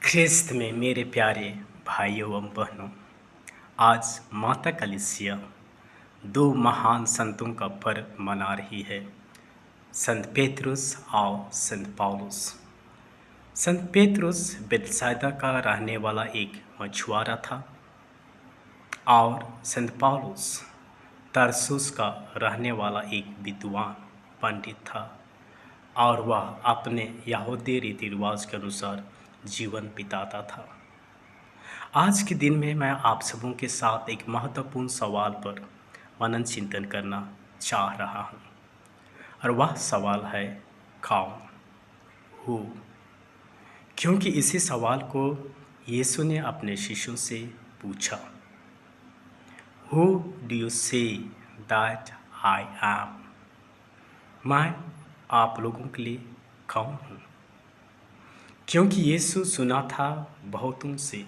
ख्रिस्त में मेरे प्यारे भाइयों एवं बहनों, आज माता कलीसिया दो महान संतों का पर्व मना रही है, संत पेतरुस और संत पौलुस। संत पेतरुस बेतसैदा का रहने वाला एक मछुआरा था और संत पौलुस तरसुस का रहने वाला एक विद्वान पंडित था और वह अपने यहूदी रीति रिवाज के अनुसार जीवन बिताता था। आज के दिन में मैं आप सबों के साथ एक महत्वपूर्ण सवाल पर मनन चिंतन करना चाह रहा हूँ और वह सवाल है कौन हूँ। क्योंकि इसी सवाल को यीशु ने अपने शिष्यों से पूछा, who do you say that I am? मैं आप लोगों के लिए कौन हूँ? क्योंकि यीशु सुना था बहुतों से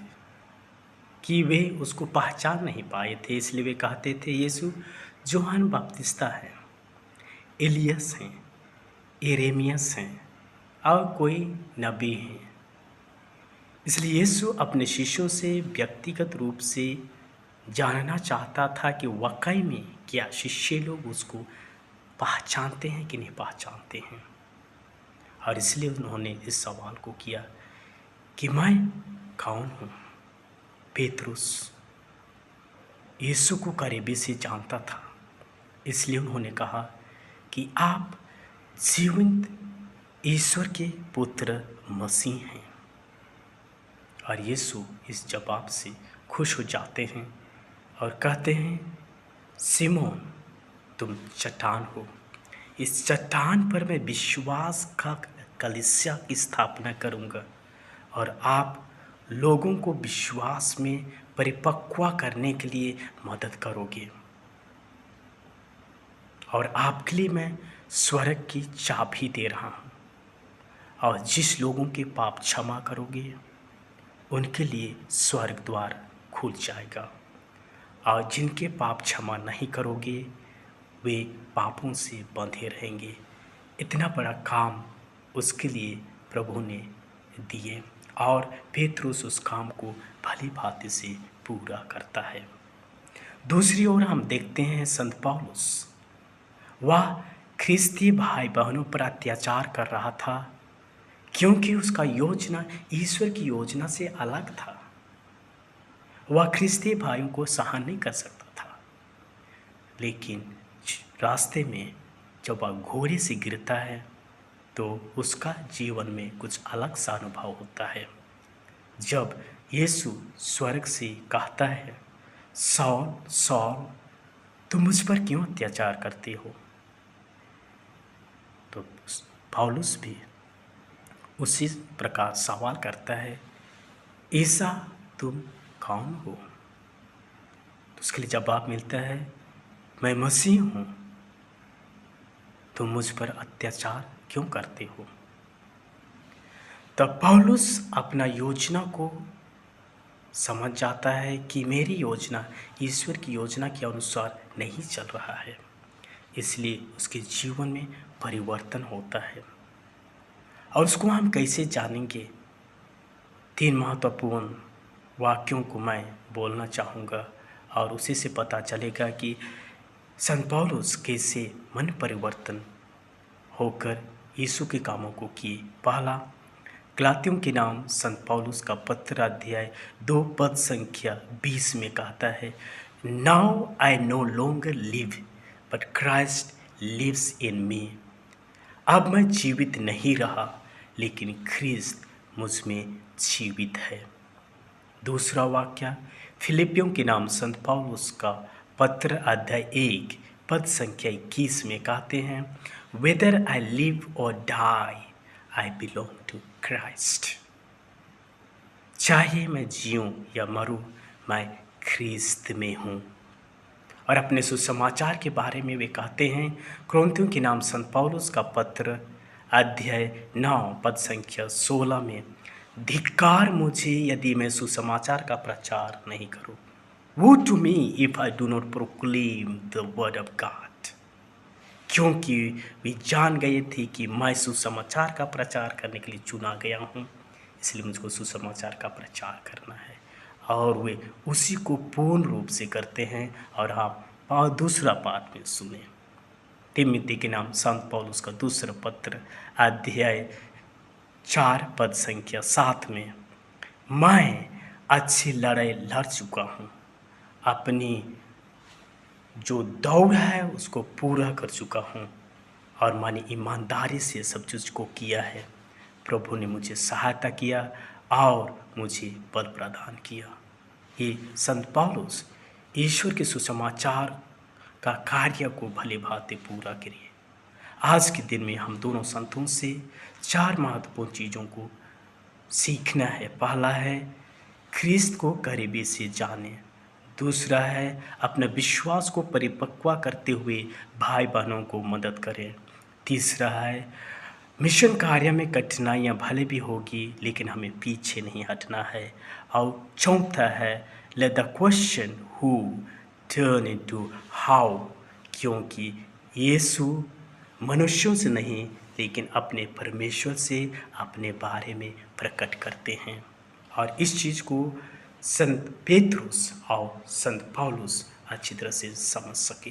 कि वे उसको पहचान नहीं पाए थे, इसलिए वे कहते थे यीशु यूहन्ना बपतिस्ता है, एलियस हैं, यिर्मयाह हैं और कोई नबी हैं। इसलिए यीशु अपने शिष्यों से व्यक्तिगत रूप से जानना चाहता था कि वाकई में क्या शिष्य लोग उसको पहचानते हैं कि नहीं पहचानते हैं। और इसलिए उन्होंने इस सवाल को किया कि मैं कौन हूँ। पेतरुस यीशु को करीबी से जानता था, इसलिए उन्होंने कहा कि आप जीवंत ईश्वर के पुत्र मसीह हैं। और यीशु इस जवाब से खुश हो जाते हैं और कहते हैं, सिमोन तुम चट्टान हो, इस चट्टान पर मैं विश्वास का कलीसिया की स्थापना करूंगा और आप लोगों को विश्वास में परिपक्व करने के लिए मदद करोगे और आपके लिए मैं स्वर्ग की चाबी दे रहा हूँ। और जिस लोगों के पाप क्षमा करोगे उनके लिए स्वर्ग द्वार खुल जाएगा और जिनके पाप क्षमा नहीं करोगे वे पापों से बंधे रहेंगे। इतना बड़ा काम उसके लिए प्रभु ने दिए और पेतरुस उस काम को भली भांति से पूरा करता है। दूसरी ओर हम देखते हैं संत पौलुस, वह ख्रिस्ती भाई बहनों पर अत्याचार कर रहा था क्योंकि उसका योजना ईश्वर की योजना से अलग था। वह ख्रिस्ती भाइयों को सहन नहीं कर सकता था, लेकिन रास्ते में जब वह घोड़े से गिरता है तो उसका जीवन में कुछ अलग सा अनुभव होता है। जब यीशु स्वर्ग से कहता है, सौल सौल तुम मुझ पर क्यों अत्याचार करते हो, तो पौलुस भी उसी प्रकार सवाल करता है, ईसा तुम कौन हो? तो उसके लिए जवाब मिलता है, मैं मसीह हूँ, तुम मुझ पर अत्याचार क्यों करते हो? तब पौलुस अपना योजना को समझ जाता है कि मेरी योजना ईश्वर की योजना के अनुसार नहीं चल रहा है, इसलिए उसके जीवन में परिवर्तन होता है। और उसको हम कैसे जानेंगे? 3 महत्वपूर्ण वाक्यों को मैं बोलना चाहूँगा और उसी से पता चलेगा कि संत पौलुस कैसे मन परिवर्तन होकर यीशु के कामों को किए। पहला, गलातियों के नाम संत पौलुस का पत्र अध्याय 2 पद संख्या 20 में कहता है, now I no longer live but Christ lives in me. अब मैं जीवित नहीं रहा लेकिन ख्रिस्त मुझ में जीवित है। दूसरा वाक्य फिलिपियों के नाम संत पौलुस का पत्र अध्याय 1 पद संख्या 21 में कहते हैं, वेदर आई लिव और die I belong to Christ. चाहे मैं जीऊँ या मरूँ, मैं ख्रिस्त में हूँ। और अपने सुसमाचार के बारे में वे कहते हैं, कुरिन्थियों के नाम संत पौलुस का पत्र अध्याय 9 पद संख्या 16 में, धिक्कार मुझे यदि मैं सुसमाचार का प्रचार नहीं करूं। Woe to me if I do not proclaim the word of God. क्योंकि वे जान गए थे कि मैं सुसमाचार का प्रचार करने के लिए चुना गया हूँ, इसलिए मुझको सुसमाचार का प्रचार करना है। और वे उसी को पूर्ण रूप से करते हैं। और आप दूसरा पाठ में सुने, तिमोथी के नाम संत पौलुस का दूसरा पत्र अध्याय 4 पद संख्या 7 में, मैं अच्छी लड़ाई लड़ चुका हूँ, अपनी जो दौड़ है उसको पूरा कर चुका हूँ, और मैंने ईमानदारी से सब चीज़ को किया है। प्रभु ने मुझे सहायता किया और मुझे बल प्रदान किया। ये संत पौलुस ईश्वर के सुसमाचार का कार्य को भली भांति पूरा करिए। आज के दिन में हम दोनों संतों से 4 महत्वपूर्ण चीज़ों को सीखना है। पहला है ख्रिस्त को करीबी से जाने। दूसरा है अपने विश्वास को परिपक्व करते हुए भाई बहनों को मदद करें। तीसरा है मिशन कार्य में कठिनाइयाँ भले भी होगी लेकिन हमें पीछे नहीं हटना है। और चौथा है let the question who turn into how, क्योंकि यीशु मनुष्यों से नहीं लेकिन अपने परमेश्वर से अपने बारे में प्रकट करते हैं। और इस चीज़ को संत पेत्रुस और संत पौलुस अच्छी तरह से समझ सके,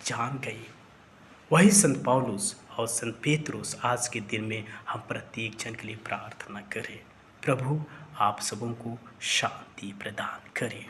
जान गए। वही संत पौलुस और संत पेत्रुस आज के दिन में हम प्रत्येक जन के लिए प्रार्थना करें। प्रभु आप सबों को शांति प्रदान करें।